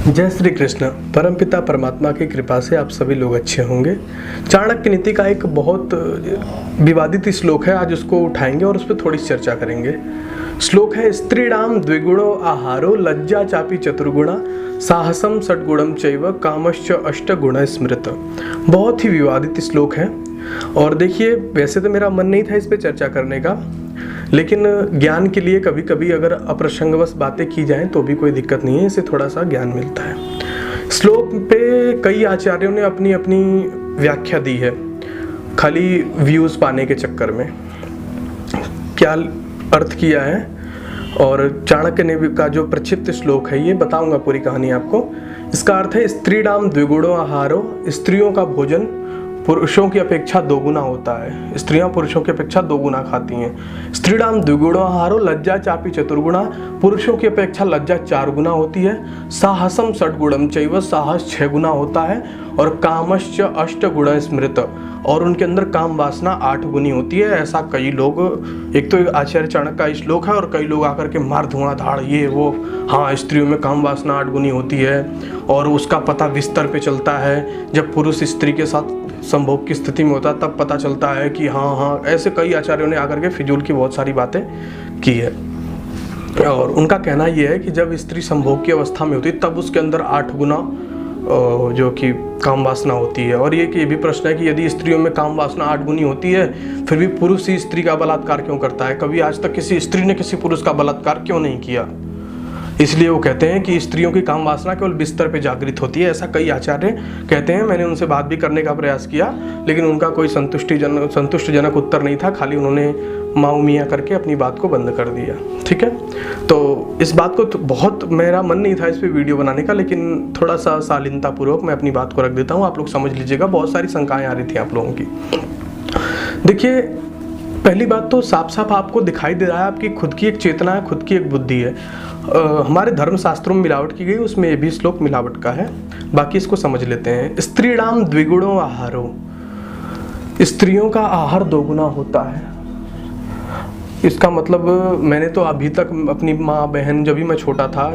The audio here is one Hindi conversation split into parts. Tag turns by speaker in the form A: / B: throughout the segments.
A: जय श्री कृष्ण। परमपिता परमात्मा की कृपा से आप सभी लोग अच्छे होंगे। चाणक्य नीति का एक बहुत विवादित श्लोक है, आज उसको उठाएंगे और उस पर थोड़ी चर्चा करेंगे। श्लोक है, स्त्रीणाम द्विगुणो आहारो लज्जा चापी चतुर्गुणा साहसम षड्गुणम चैव कामश्च अष्टगुण स्मृत। बहुत ही विवादित श्लोक है और देखिए, वैसे तो मेरा मन नहीं था इस पे चर्चा करने का, लेकिन ज्ञान के लिए कभी कभी अगर अप्रसंगवश बातें की जाएं तो भी कोई दिक्कत नहीं है, इससे थोड़ा सा ज्ञान मिलता है। श्लोक पे कई आचार्यों ने अपनी अपनी व्याख्या दी है, खाली व्यूज़ पाने के चक्कर में। क्या अर्थ किया है और चाणक्य ने का जो प्रक्षिप्त श्लोक है ये बताऊंगा पूरी कहानी आपको। इसका अर्थ है, स्त्रीणाम द्विगुणो आहारो, स्त्रियों का भोजन पुरुषों की अपेक्षा दोगुना होता है। स्त्रियां पुरुषों की अपेक्षा दोगुना खाती हैं। स्त्रीणाम द्विगुणो आहारो लज्जा चापी चतुर्गुणा, पुरुषों की अपेक्षा लज्जा 4 गुना होती है। साहसम षड्गुणम चैव, साहस 6 गुना होता है। और कामश्च 8 गुण स्मृत, और उनके अंदर काम वासना 8 गुनी होती है। ऐसा कई लोग, एक तो आचार्य चाणक्य का श्लोक है और कई लोग आकर के मार धुआंधाड़ ये वो, हाँ स्त्रियों में काम वासना 8 गुनी होती है और उसका पता बिस्तर पे चलता है। जब पुरुष स्त्री के साथ संभोग की स्थिति में होता है तब पता चलता है कि हाँ, ऐसे कई आचार्यों ने आकर के फिजूल की बहुत सारी बातें की है। और उनका कहना यह है कि जब स्त्री संभोग की अवस्था में होती है तब उसके अंदर 8 गुना जो कि काम वासना होती है। और ये भी प्रश्न है कि यदि स्त्रियों में काम वासना 8 गुनी होती है फिर भी पुरुष ही स्त्री का बलात्कार क्यों करता है? कभी आज तक किसी स्त्री ने किसी पुरुष का बलात्कार क्यों नहीं किया? इसलिए वो कहते हैं कि स्त्रियों की काम वासना केवल बिस्तर पे जागृत होती है, ऐसा कई आचार्य कहते हैं। मैंने उनसे बात भी करने का प्रयास किया लेकिन उनका कोई संतुष्टिजनक उत्तर नहीं था, खाली उन्होंने माऊ मियाँ करके अपनी बात को बंद कर दिया। ठीक है, तो इस बात को तो बहुत मेरा मन नहीं था इस पर वीडियो बनाने का, लेकिन थोड़ा सा शालीनता पूर्वक मैं अपनी बात को रख देता हूँ, आप लोग समझ लीजिएगा। बहुत सारी शंकाएं आ रही थी आप लोगों की। देखिए, पहली बात तो साफ साफ आपको दिखाई दे रहा है आपकी खुद की एक चेतना है, खुद की एक बुद्धि है। हमारे धर्मशास्त्रों में मिलावट की गई, उसमें ये भी श्लोक मिलावट का है। बाकी इसको समझ लेते हैं। स्त्रीणाम द्विगुणो आहारो, स्त्रियों का आहार 2 गुना होता है। इसका मतलब मैंने तो अभी तक अपनी माँ बहन, जब भी मैं छोटा था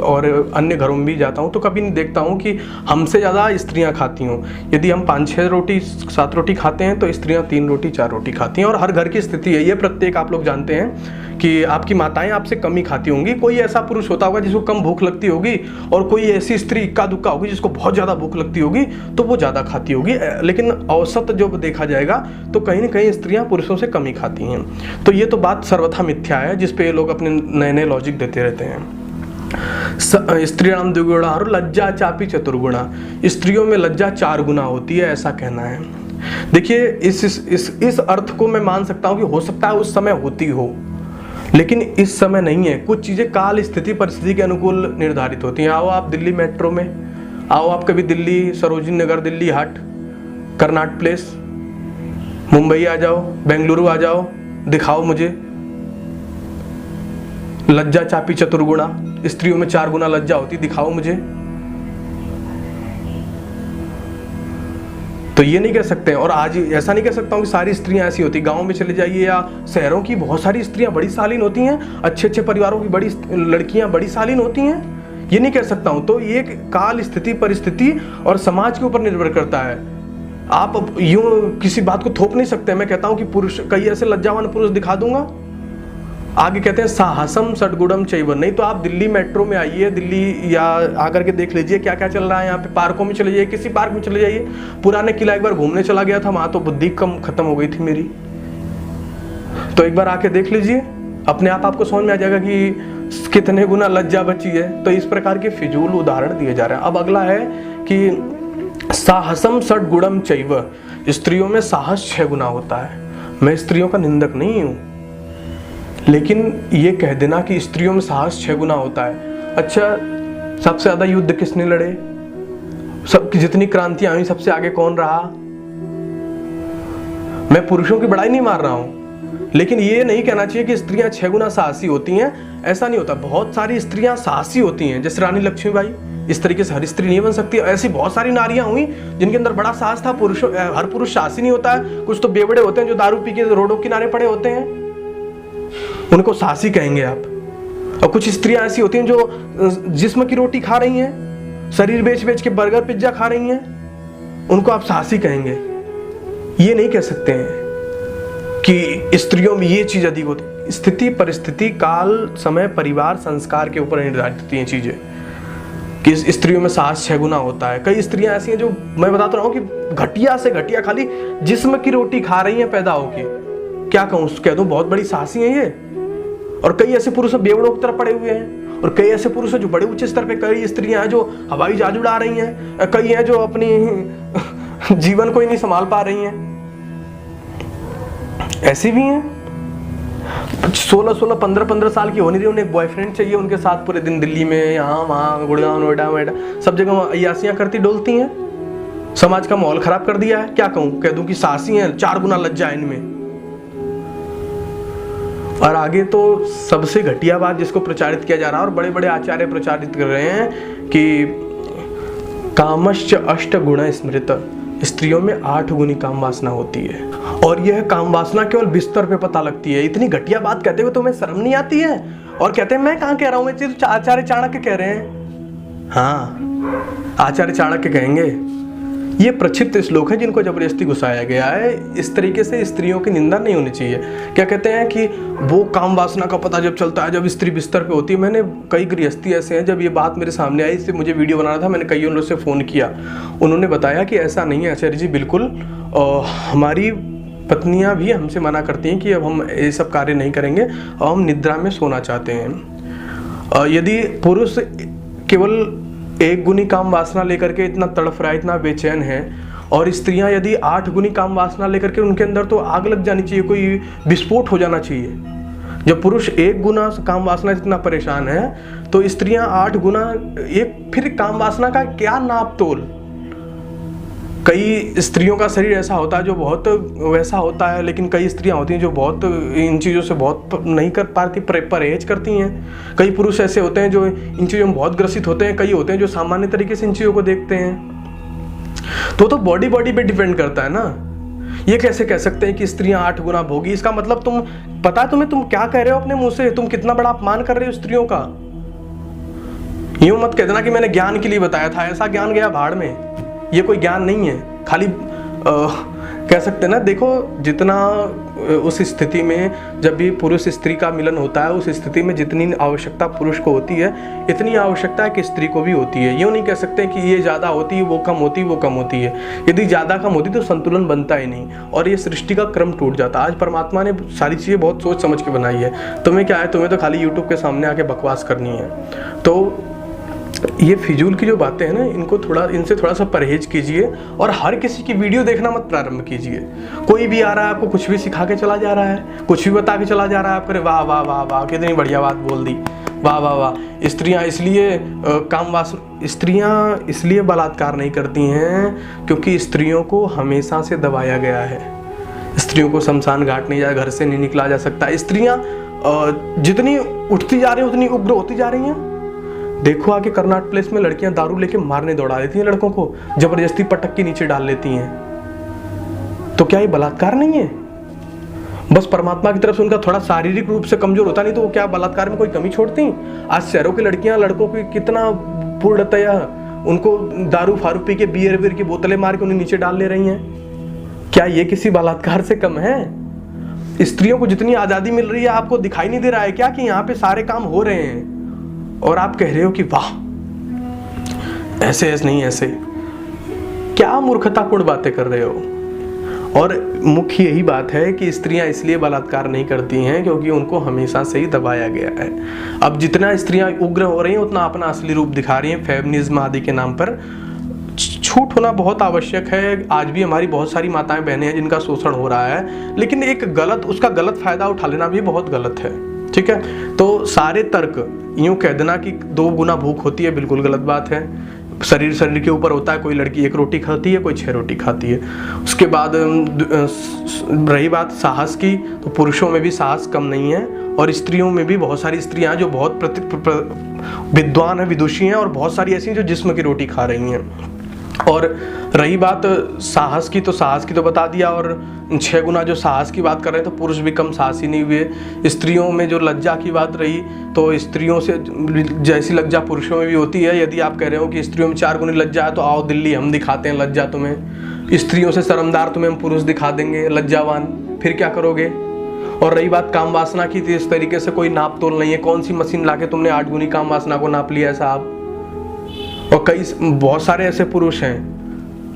A: और अन्य घरों में भी जाता हूँ तो कभी नहीं देखता हूँ कि हमसे ज़्यादा स्त्रियाँ खाती हों। यदि हम 5-6 रोटी 7 रोटी खाते हैं तो स्त्रियाँ 3 रोटी 4 रोटी खाती हैं। और हर घर की स्थिति है ये, प्रत्येक आप लोग जानते हैं कि आपकी माताएं आपसे कम ही खाती होंगी। कोई ऐसा पुरुष होता होगा जिसको कम भूख लगती होगी और कोई ऐसी स्त्री इक्का दुक्का होगी जिसको बहुत ज़्यादा भूख लगती होगी तो वो ज़्यादा खाती होगी। लेकिन औसत जो देखा जाएगा तो कहीं ना कहीं स्त्रियाँ पुरुषों से कम ही खाती हैं। तो ये तो बात सर्वथा मिथ्या है जिस पे ये लोग अपने नए नए लॉजिक देते रहते हैं। स्त्रीणाम द्विगुणा और लज्जा चापी चतुर्गुणा, स्त्रियों में लज्जा 4 गुना होती है, ऐसा कहना है। देखिए, इस अर्थ को मैं मान सकता हूँ कि हो सकता है उस समय होती हो, लेकिन इस समय नहीं है। कुछ चीज़ें काल स्थिति परिस्थिति के अनुकूल निर्धारित होती हैं। आओ आप दिल्ली मेट्रो में, आओ आप कभी दिल्ली सरोजिनी नगर, दिल्ली हाट, कर्नाट प्लेस, मुंबई आ जाओ, बेंगलुरु आ जाओ, दिखाओ मुझे लज्जा चापी चतुर्गुणा, स्त्रियों में 4 गुना लज्जा होती, दिखाओ मुझे। तो ये नहीं कह सकते। और आज ऐसा नहीं कह सकता हूँ कि सारी स्त्रियां ऐसी होती। गांव में चले जाइए या शहरों की बहुत सारी स्त्रियां बड़ी शालीन होती हैं, अच्छे अच्छे परिवारों की बड़ी लड़कियां बड़ी शालीन होती हैं, ये नहीं कह सकता हूँ। तो ये काल स्थिति परिस्थिति और समाज के ऊपर निर्भर करता है। आप यूं किसी बात को थोप नहीं सकते। मैं कहता हूँ कि पुरुष, कई ऐसे लज्जावान पुरुष दिखा दूंगा। आगे कहते हैं साहसम षड्गुणम चैव, नहीं तो आप दिल्ली मेट्रो में आइए, दिल्ली या आकर के देख लीजिए क्या क्या चल रहा है यहाँ पे। पार्कों में चले जाइए, किसी पार्क में चले जाइए। पुराने किला एक बार घूमने चला गया था, वहां तो बुद्धि कम खत्म हो गई थी मेरी। तो एक बार आके देख लीजिए, अपने आप आपको समझ में आ जाएगा कि कितने गुना लज्जा बची है। तो इस प्रकार के फिजूल उदाहरण दिए जा रहे हैं। अब अगला है कि साहसम षड्गुणम चैव, स्त्रियों में साहस 6 गुना होता है। मैं स्त्रियों का निंदक नहीं हूं, लेकिन ये कह देना कि स्त्रियों में साहस 6 गुना होता है। अच्छा, सबसे ज्यादा युद्ध किसने लड़े? सबकी जितनी क्रांतियां हुई सबसे आगे कौन रहा? मैं पुरुषों की बड़ाई नहीं मार रहा हूं, लेकिन ये नहीं कहना चाहिए कि स्त्रियां 6 गुना साहसी होती हैं। ऐसा नहीं होता। बहुत सारी स्त्रियां साहसी होती हैं, जैसे रानी लक्ष्मीबाई। इस तरीके से हर स्त्री नहीं बन सकती। ऐसी बहुत सारी नारियां हुई जिनके अंदर बड़ा साहस था। हर पुरुष साहसी नहीं होता है। कुछ तो बेवड़े होते हैं जो दारू पी के रोडों किनारे पड़े होते हैं, उनको साहसी कहेंगे आप। और कुछ स्त्रियां ऐसी होती हैं जो जिस्म की रोटी खा रही हैं, शरीर बेच बेच के बर्गर पिज्जा खा रही हैं, उनको आप साहसी कहेंगे? ये नहीं कह सकते हैं कि स्त्रियों में ये चीज अधिक होती। स्थिति, परिस्थिति, काल, समय, परिवार, संस्कार के ऊपर निर्धारित होती हैं चीजें, कि स्त्रियों में साहस 6 गुना होता है। कई स्त्रियां ऐसी हैं जो मैं बताता रहा हूँ कि घटिया से घटिया खाली जिस्म की रोटी खा रही हैं पैदा होके, क्या कहूँ, कह दूं बहुत बड़ी साहसी हैं ये। और कई ऐसे पुरुष बेवड़ों की तरफ पड़े हुए हैं, और कई ऐसे पुरुष हैं जो बड़े उच्च स्तर पे, कई स्त्रियां हैं जो हवाई जहाज उड़ा रही हैं, कई हैं जो अपनी जीवन को ही नहीं संभाल पा रही हैं, ऐसी भी हैं। 16-16, 15-15 साल की हो नहीं रही, उन्हें एक बॉयफ्रेंड चाहिए, उनके साथ पूरे दिन दिल्ली में, यहाँ वहाँ, गुड़गांव, नोएडा वेडा सब जगह अय्यासियां करती डोलती हैं। समाज का माहौल खराब कर दिया है। क्या कहूँ, कह दूं कि साहसी हैं, 4 गुना लज्जा है इनमें। और आगे तो सबसे घटिया बात जिसको प्रचारित किया जा रहा है, और बड़े बड़े आचार्य प्रचारित कर रहे हैं कि कामश्च 8 गुण स्मृत, स्त्रियों में 8 गुनी काम वासना होती है, और यह काम वासना केवल बिस्तर पे पता लगती है। इतनी घटिया बात कहते हुए तुम्हें शर्म नहीं आती है? और कहते हैं मैं कहाँ कह रहा हूँ, ये तो आचार्य चाणक्य कह रहे हैं। हाँ, आचार्य चाणक्य कहेंगे। ये प्रक्षिप्त श्लोक है जिनको जबरदस्ती घुसाया गया है। इस तरीके से स्त्रियों की निंदा नहीं होनी चाहिए। क्या कहते हैं कि वो काम वासना का पता जब चलता है जब स्त्री बिस्तर पे होती है। मैंने कई गृहस्थी ऐसे हैं, जब ये बात मेरे सामने आई, इससे मुझे वीडियो बनाना था, मैंने कई लोगों से फ़ोन किया, उन्होंने बताया कि ऐसा नहीं है आचार्य जी, बिल्कुल हमारी पत्नियां भी हमसे मना करती हैं कि अब हम ये सब कार्य नहीं करेंगे और हम निद्रा में सोना चाहते हैं। यदि पुरुष केवल 1 गुनी काम वासना लेकर के इतना तड़फ रहा है, इतना बेचैन है, और स्त्रियां यदि 8 गुनी काम वासना लेकर के, उनके अंदर तो आग लग जानी चाहिए, कोई विस्फोट हो जाना चाहिए। जब पुरुष 1 गुना काम वासना इतना परेशान है, तो स्त्रियां 8 गुना। एक फिर काम वासना का क्या नाप तोल। कई स्त्रियों का शरीर ऐसा होता है जो बहुत वैसा होता है, लेकिन कई स्त्रियां होती हैं जो बहुत इन चीज़ों से बहुत नहीं कर पाती, परहेज करती हैं। कई पुरुष ऐसे होते हैं जो इन चीज़ों में बहुत ग्रसित होते हैं, कई होते हैं जो सामान्य तरीके से इन चीज़ों को देखते हैं। तो बॉडी पे डिपेंड करता है ना। ये कैसे कह सकते हैं कि स्त्रियां 8 गुना भोगी? इसका मतलब तुम पता है तुम्हें, तुम क्या कह रहे हो अपने मुंह से? तुम कितना बड़ा अपमान कर रहे हो स्त्रियों का। यूं मत कह देना कि मैंने ज्ञान के लिए बताया था, ऐसा ज्ञान गया भाड़ में। ये कोई ज्ञान नहीं है, खाली कह सकते हैं ना। देखो, जितना उस स्थिति में जब भी पुरुष स्त्री का मिलन होता है, उस स्थिति में जितनी आवश्यकता पुरुष को होती है, इतनी आवश्यकता है कि स्त्री को भी होती है। यूँ नहीं कह सकते कि ये ज़्यादा होती है, वो कम होती है, वो कम होती है। यदि ज़्यादा कम होती तो संतुलन बनता ही नहीं, और ये सृष्टि का क्रम टूट जाता। आज परमात्मा ने सारी चीज़ें बहुत सोच समझ के बनाई है। तुम्हें क्या है, तुम्हें तो खाली यूट्यूब के सामने आके बकवास करनी है। तो ये फिजूल की जो बातें हैं ना, इनसे थोड़ा सा परहेज कीजिए, और हर किसी की वीडियो देखना मत प्रारंभ कीजिए। कोई भी आ रहा है आपको कुछ भी सिखा के चला जा रहा है, कुछ भी बता के चला जा रहा है, आप करें वाह वाह वाह वाह, कितनी बढ़िया बात बोल दी, वाह वाह वाह। स्त्रियां इसलिए बलात्कार नहीं करती हैं क्योंकि स्त्रियों को हमेशा से दबाया गया है। स्त्रियों को शमशान घाट नहीं जा, घर से नहीं निकला जा सकता। स्त्रियां जितनी उठती जा रही हैं उतनी उग्र होती जा रही हैं। देखो, आके कर्नाट प्लेस में लड़कियां दारू लेके मारने दौड़ा देती हैं लड़कों को, जबरदस्ती पटक के नीचे डाल लेती हैं। तो क्या ये बलात्कार नहीं है? बस परमात्मा की तरफ से उनका थोड़ा शारीरिक रूप से कमजोर होता, नहीं तो वो क्या बलात्कार में कोई कमी छोड़ती? आज शहरों की लड़कियां लड़कों की कितना पूर्णतया उनको दारू फारू पी के बियर की बोतलें मार के उन्हें नीचे डाल ले रही हैं। क्या ये किसी बलात्कार से कम है? स्त्रियों को जितनी आजादी मिल रही है, आपको दिखाई नहीं दे रहा है क्या कि यहाँ पे सारे काम हो रहे हैं, और आप कह रहे हो कि वाह ऐसे नहीं ऐसे? क्या मूर्खतापूर्ण बातें कर रहे हो। और मुख्य यही बात है कि स्त्रियां इसलिए बलात्कार नहीं करती हैं क्योंकि उनको हमेशा से ही दबाया गया है। अब जितना स्त्रियां उग्र हो रही हैं, उतना अपना असली रूप दिखा रही हैं फेमिनिज्म आदि के नाम पर। छूट होना बहुत आवश्यक है। आज भी हमारी बहुत सारी माताएं बहनें हैं जिनका शोषण हो रहा है, लेकिन उसका गलत फायदा उठा लेना भी बहुत गलत है। ठीक है, तो सारे तर्क यूं कह देना कि 2 गुना भूख होती है, बिल्कुल गलत बात है। शरीर के ऊपर होता है। कोई लड़की 1 रोटी खाती है, कोई 6 रोटी खाती है। उसके बाद रही बात साहस की, तो पुरुषों में भी साहस कम नहीं है, और स्त्रियों में भी बहुत सारी स्त्रियां जो बहुत विद्वान है, विदुषी हैं, और बहुत सारी ऐसी हैं जो जिस्म की रोटी खा रही हैं। और रही बात साहस की, तो साहस की तो बता दिया, और 6 गुना जो साहस की बात कर रहे हैं तो पुरुष भी कम साहसी नहीं हुए। स्त्रियों में जो लज्जा की बात रही, तो स्त्रियों से जैसी लज्जा पुरुषों में भी होती है। यदि आप कह रहे हो कि स्त्रियों में 4 गुनी लज्जा है, तो आओ दिल्ली, हम दिखाते हैं लज्जा तुम्हें। स्त्रियों से शर्मदार तुम्हें हम पुरुष दिखा देंगे, लज्जावान, फिर क्या करोगे। और रही बात काम वासना की, तो इस तरीके से कोई नाप तोल नहीं है। कौन सी मशीन लाके तुमने 8 गुनी काम वासना को नाप लिया है साहब। और बहुत सारे ऐसे पुरुष हैं,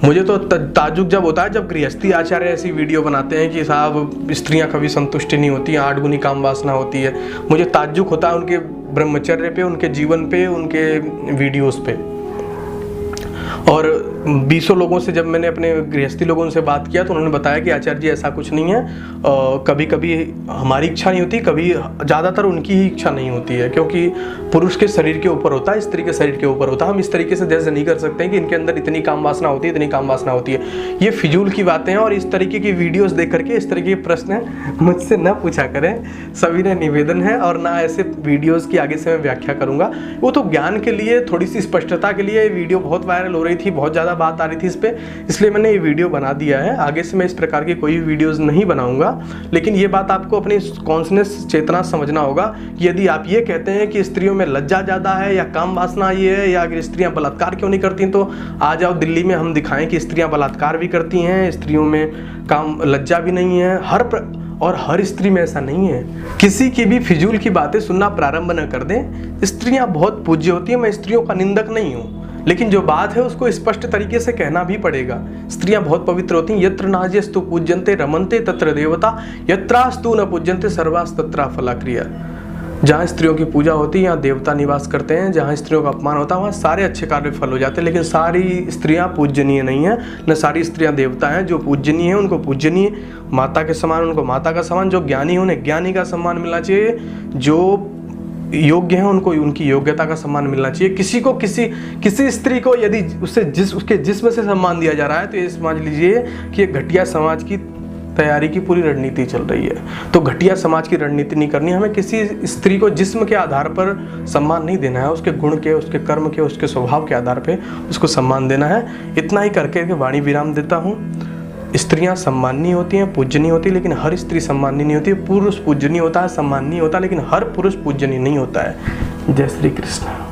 A: मुझे तो ताज्जुब जब होता है जब गृहस्थी आचार्य ऐसी वीडियो बनाते हैं कि साहब स्त्रियां कभी संतुष्ट नहीं होती, 8 गुनी काम वासना होती है। मुझे ताज्जुब होता है उनके ब्रह्मचर्य पे, उनके जीवन पे, उनके वीडियोस पे। और 20 लोगों से जब मैंने अपने गृहस्थी लोगों से बात किया, तो उन्होंने बताया कि आचार्य जी ऐसा कुछ नहीं है, कभी कभी हमारी इच्छा नहीं होती, कभी ज़्यादातर उनकी ही इच्छा नहीं होती है, क्योंकि पुरुष के शरीर के ऊपर होता है, स्त्री के शरीर के ऊपर होता है। हम इस तरीके से जैसे नहीं कर सकते हैं कि इनके अंदर इतनी काम वासना होती है, इतनी काम वासना होती है। ये फिजूल की बातें हैं, और इस तरीके की वीडियोस देख करके इस तरीके के प्रश्न मुझसे न पूछा करें, सभी ने निवेदन है। और ना ऐसे वीडियोज़ की आगे से मैं व्याख्या करूँगा, वो तो ज्ञान के लिए, थोड़ी सी स्पष्टता के लिए। वीडियो बहुत वायरल हो रही थी, बहुत ज़्यादा बात आ रही थी इस पर, इसलिए मैंने ये वीडियो बना दिया है। आगे से मैं इस प्रकार की कोई वीडियोस नहीं बनाऊंगा। लेकिन ये बात आपको अपनी कॉन्शनेस, चेतना समझना होगा कि यदि आप ये कहते हैं कि स्त्रियों में लज्जा ज़्यादा है, या काम वासना ये है, या स्त्रियां बलात्कार क्यों नहीं करती, तो आ जाओ दिल्ली में, हम दिखाएं कि स्त्रियां बलात्कार भी करती हैं, स्त्रियों में काम लज्जा भी नहीं है। और हर स्त्री में ऐसा नहीं है। किसी की भी फिजूल की बातें सुनना प्रारंभ न कर दें। स्त्रियां बहुत पूज्य होती हैं, मैं स्त्रियों का निंदक नहीं हूँ, लेकिन जो बात है उसको स्पष्ट तरीके से कहना भी पड़ेगा। स्त्रियां बहुत पवित्र होती हैं। यत्र नार्यस्तु पूज्यन्ते रमन्ते तत्र देवता, यत्रास्तु न पूज्यन्ते सर्वास् तत्र फलाक्रिया। जहाँ स्त्रियों की पूजा होती है, यहाँ देवता निवास करते हैं। जहाँ स्त्रियों का अपमान होता है, वहाँ सारे अच्छे कार्य फल हो जाते हैं। लेकिन सारी स्त्रियाँ पूजनीय नहीं हैं, न सारी स्त्रियाँ देवता हैं। जो पूजनीय हैं उनको पूजनीय, माता के समान उनको माता का समान, जो ज्ञानी हैं उन्हें ज्ञानी का सम्मान मिलना चाहिए, जो योग्य हैं उनको उनकी योग्यता का सम्मान मिलना चाहिए। किसी स्त्री को यदि उसके जिस्म से सम्मान दिया जा रहा है, तो ये समझ लीजिए कि एक घटिया समाज की तैयारी की पूरी रणनीति चल रही है। तो घटिया समाज की रणनीति नहीं करनी। हमें किसी स्त्री को जिस्म के आधार पर सम्मान नहीं देना है, उसके गुण के, उसके कर्म के, उसके स्वभाव के आधार पर उसको सम्मान देना है। इतना ही करके वाणी विराम देता हूँ। स्त्रियां सम्माननीय होती हैं, पूजनीय होती है, लेकिन हर स्त्री सम्माननीय नहीं होती है। पुरुष पूजनीय होता है, सम्माननीय होता है, लेकिन हर पुरुष पूजनीय नहीं होता है। जय श्री कृष्ण।